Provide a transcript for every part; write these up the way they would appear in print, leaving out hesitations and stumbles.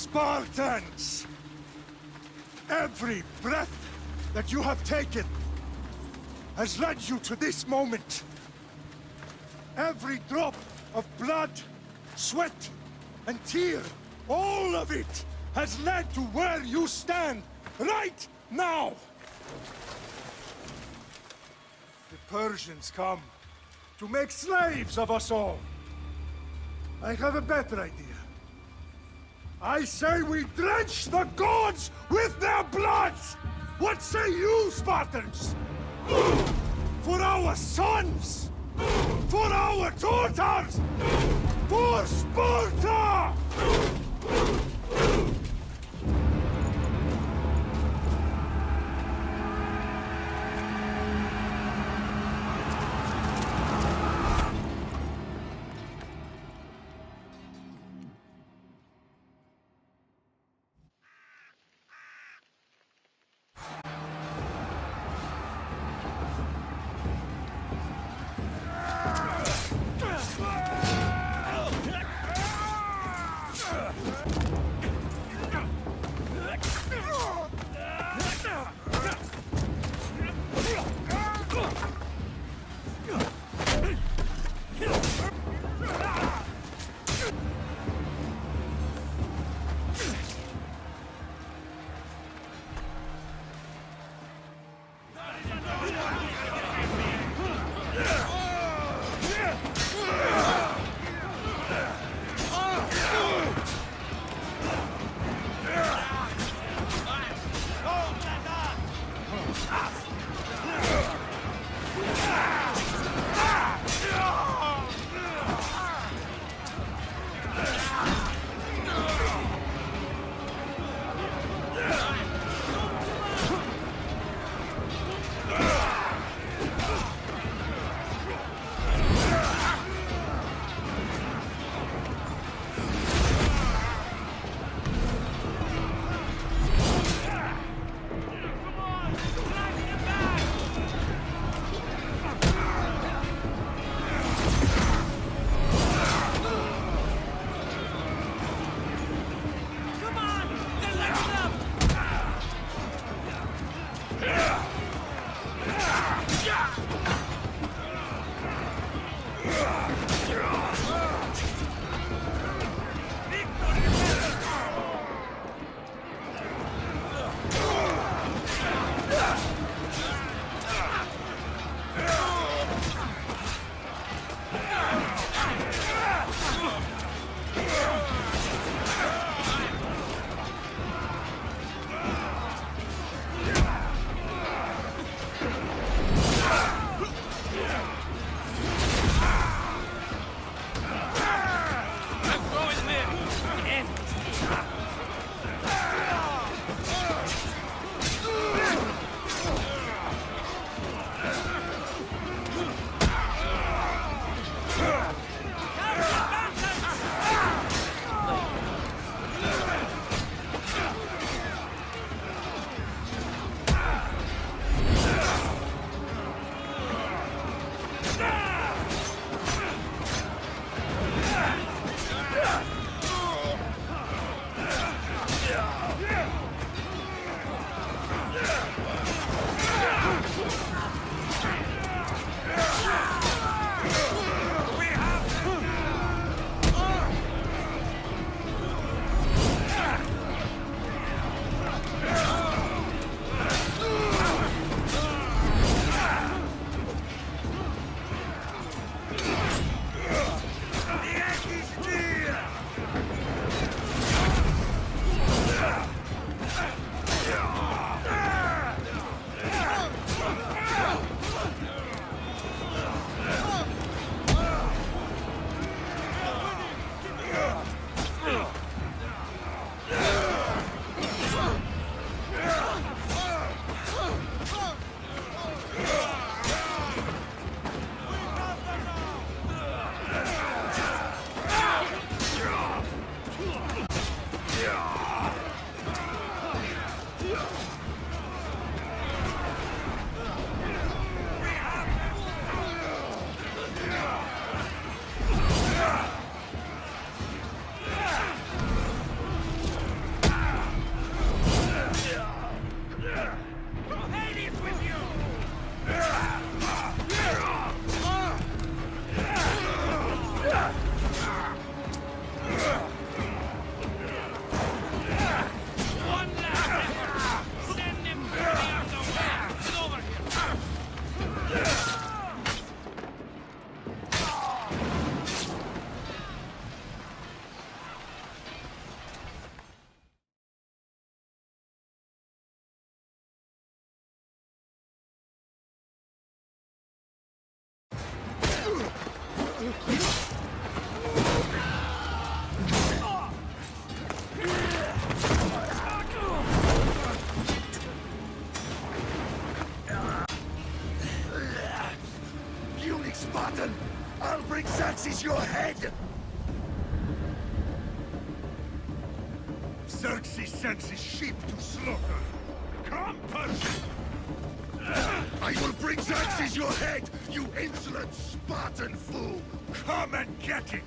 Spartans! Every breath that you have taken has led you to this moment. Every drop of blood, sweat, and tear, all of it has led to where you stand right now! The Persians come to make slaves of us all. I have a better idea. I say we drench the gods with their blood! What say you, Spartans? For our sons! For our daughters! For Sparta! Unique Spartan! I'll bring Xerxes your head! Xerxes sends his sheep to slaughter. Come, Persian! I will bring Xerxes your head, you insolent Spartan fool! Come and get it!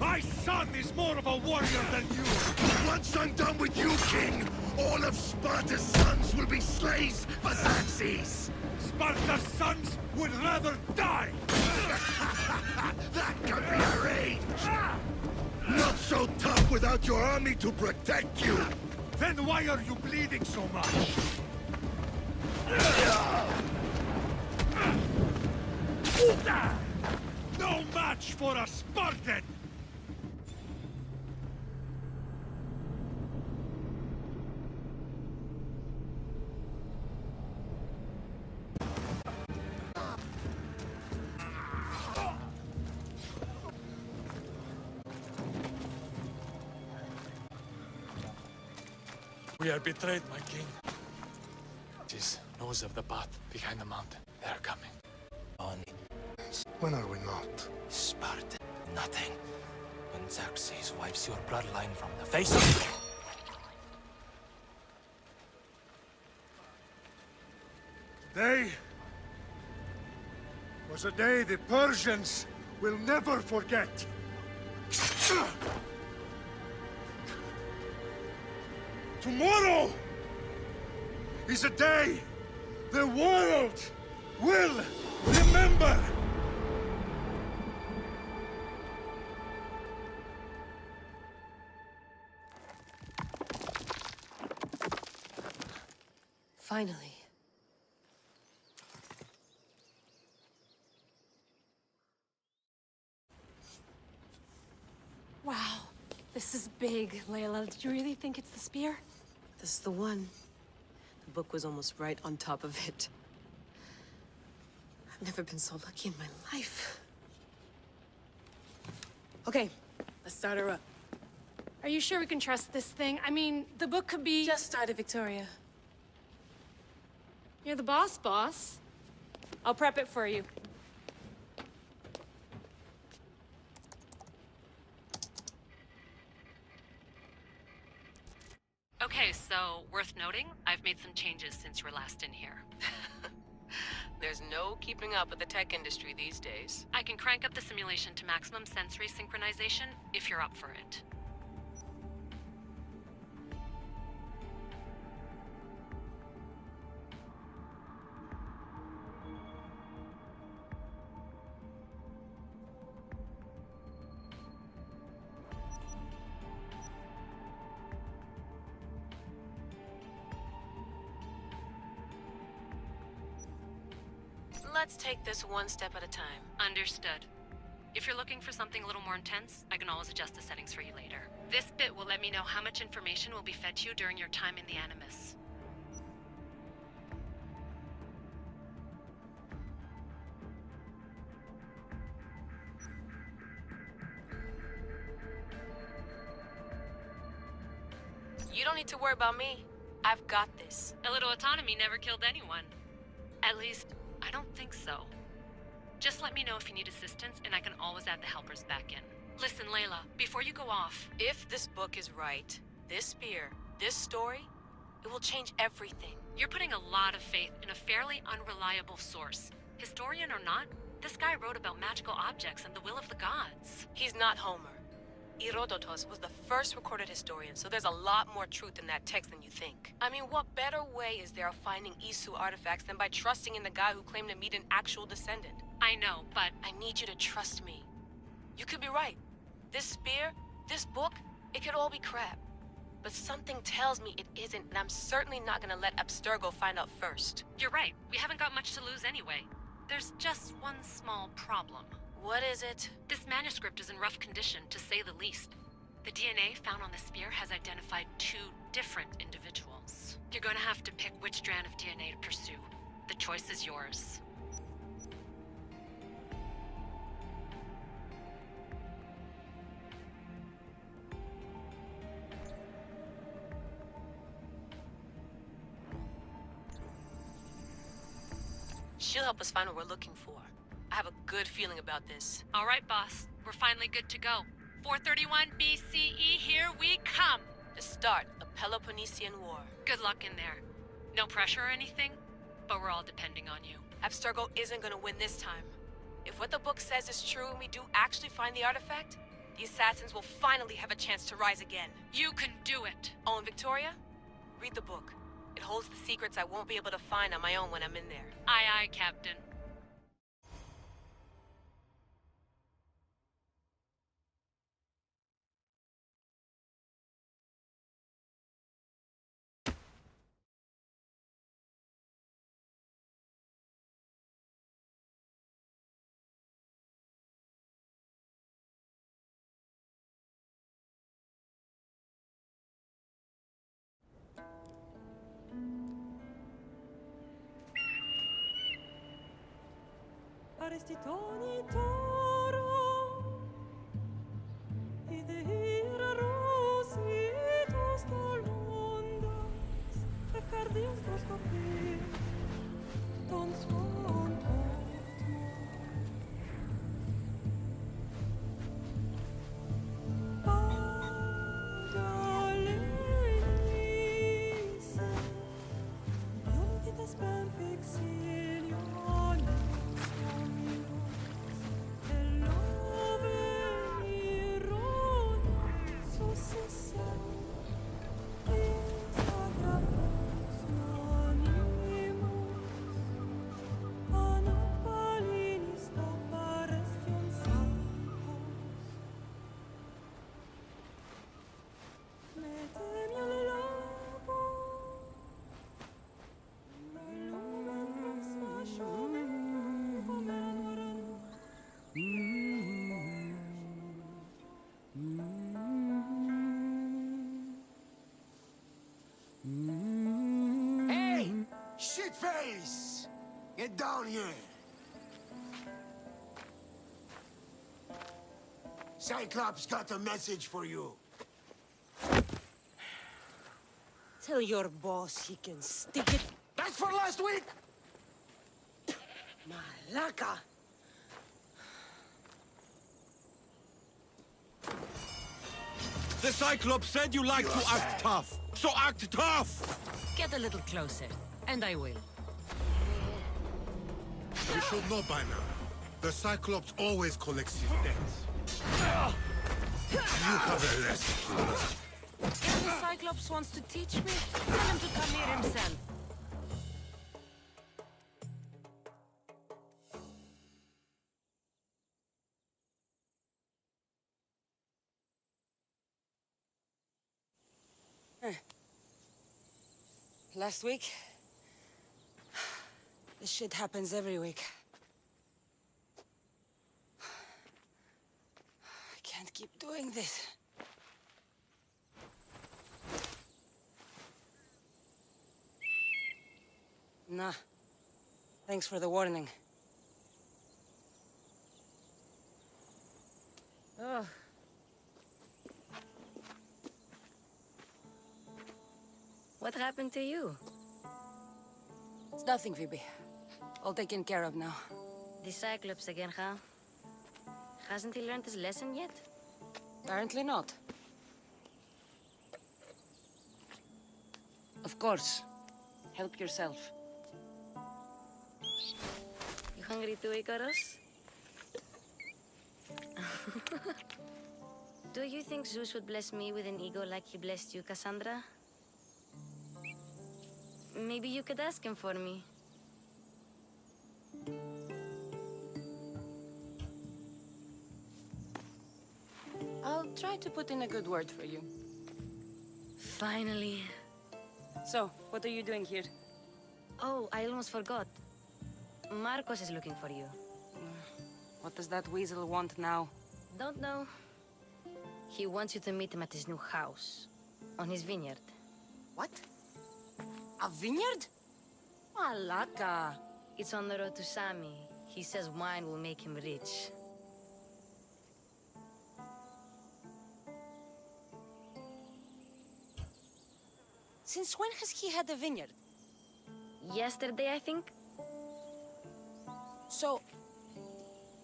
My son is more of a warrior than you! Once I'm done with you, King, all of Sparta's sons will be slaves for Xerxes! Sparta's sons would rather die! That can be arranged! Not so tough without your army to protect you! Then why are you bleeding so much? No match for a Spartan! We are betrayed, my king. Tis knows of the path behind the mountain. They are coming. When are we not? Sparta, nothing. When Xerxes wipes your bloodline from the face of... Today was a day the Persians will never forget. Tomorrow is a day the world will remember. Finally. Wow, this is big, Layla. Did you really think it's the spear? This is the one. The book was almost right on top of it. I've never been so lucky in my life. Okay, let's start her up. Are you sure we can trust this thing? I mean, the book could be... Just started, Victoria. You're the boss. I'll prep it for you. Okay, so worth noting, I've made some changes since you were last in here. There's no keeping up with the tech industry these days. I can crank up the simulation to maximum sensory synchronization if you're up for it. Let's take this one step at a time. Understood. If you're looking for something a little more intense, I can always adjust the settings for you later. This bit will let me know how much information will be fed to you during your time in the Animus. You don't need to worry about me. I've got this. A little autonomy never killed anyone. At least, I don't think so. Just let me know if you need assistance, and I can always add the helpers back in. Listen, Layla, before you go off... If this book is right, this spear, this story, it will change everything. You're putting a lot of faith in a fairly unreliable source. Historian or not, this guy wrote about magical objects and the will of the gods. He's not Homer. Herodotus was the first recorded historian, so there's a lot more truth in that text than you think. I mean, what better way is there of finding Isu artifacts than by trusting in the guy who claimed to meet an actual descendant? I know, but... I need you to trust me. You could be right. This spear, this book, It could all be crap. But something tells me it isn't, and I'm certainly not gonna let Abstergo find out first. You're right. We haven't got much to lose anyway. There's just one small problem. What is it? This manuscript is in rough condition, to say the least. The DNA found on the spear has identified 2 different individuals. You're gonna have to pick which strand of DNA to pursue. The choice is yours. She'll help us find what we're looking for. I have a good feeling about this. All right, boss. We're finally good to go. 431 BCE, here we come! The start of Peloponnesian War. Good luck in there. No pressure or anything, but we're all depending on you. Abstergo isn't gonna win this time. If what the book says is true and we do actually find the artifact, the assassins will finally have a chance to rise again. You can do it! Oh, and Victoria? Read the book. It holds the secrets I won't be able to find on my own when I'm in there. Aye, aye, Captain. Arestitoni toro, idehira rositos tolondas, efcardios proskopir, ton svon Padalenice, unitas per vexilionis. Shitface! Get down here! Cyclops got a message for you. Tell your boss he can stick it. That's for last week! Malaka! The Cyclops said you like to act tough, so act tough! Get a little closer, and I will. You should know by now. The Cyclops always collects his debts. You have a lesson to learn. If the Cyclops wants to teach me, tell him to come here himself. Last week? This shit happens every week. I can't keep doing this. Nah. Thanks for the warning. Oh. What happened to you? It's nothing, Phoebe. All taken care of now. The Cyclops again, huh? Hasn't he learned his lesson yet? Apparently not. Of course. Help yourself. You hungry too, Icarus? Do you think Zeus would bless me with an ego like he blessed you, Cassandra? Maybe you could ask him for me. I'll try to put in a good word for you. Finally. So, what are you doing here? Oh, I almost forgot. Marcos is looking for you. What does that weasel want now? Don't know. He wants you to meet him at his new house. On his vineyard. What? A vineyard? Malaka. It's on the road to Sami. He says wine will make him rich. Since when has he had a vineyard? Yesterday, I think? So,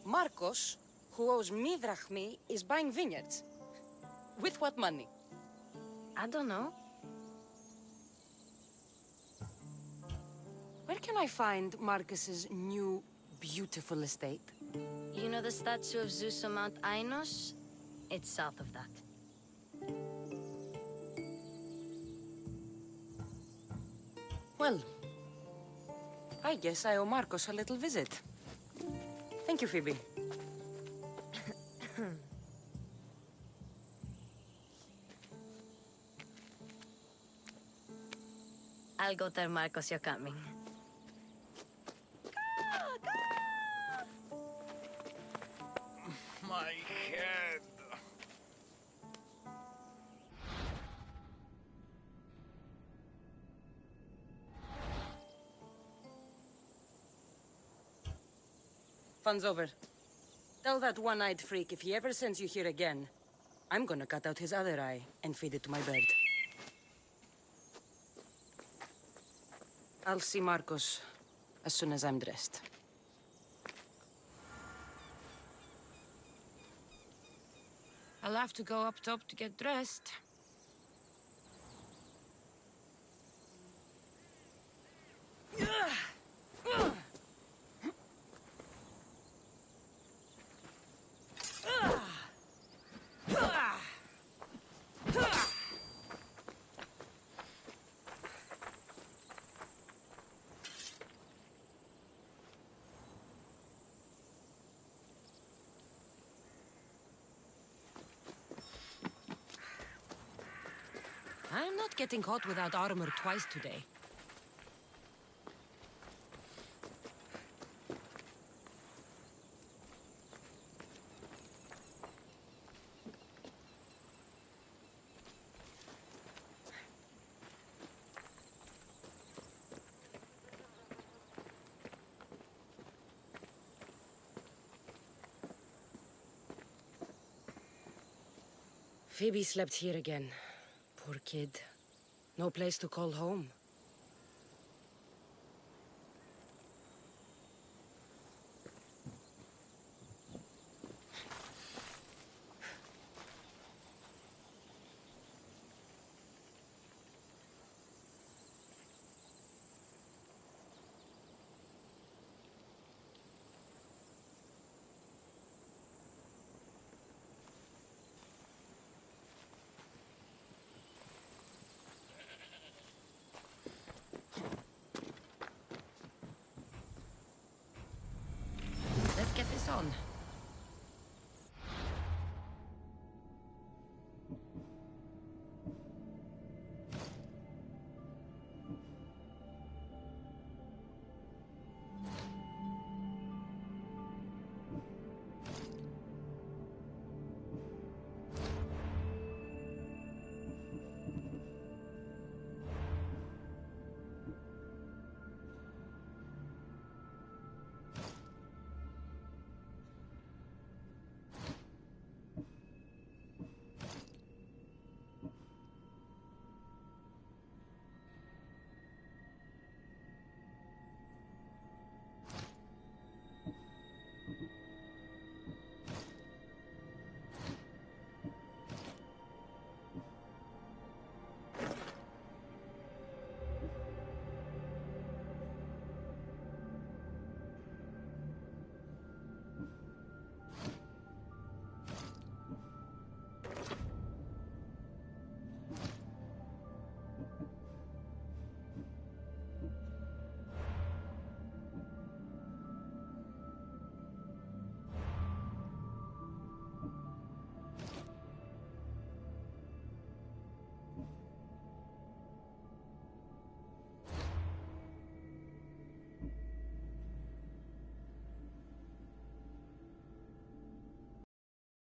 Marcos, who owes me drachmi, is buying vineyards. With what money? I don't know. Where can I find Marcus's new, beautiful estate? You know the statue of Zeus on Mount Ainos? It's south of that. Well, I guess I owe Marcos a little visit. Thank you, Phoebe. I'll go tell Marcos you're coming. My head. Fun's over. Tell that one-eyed freak if he ever sends you here again, I'm gonna cut out his other eye and feed it to my bird. I'll see Marcos as soon as I'm dressed. I'll have to go up top to get dressed. I'm not getting caught without armor twice today. Phoebe slept here again. Poor kid. No place to call home.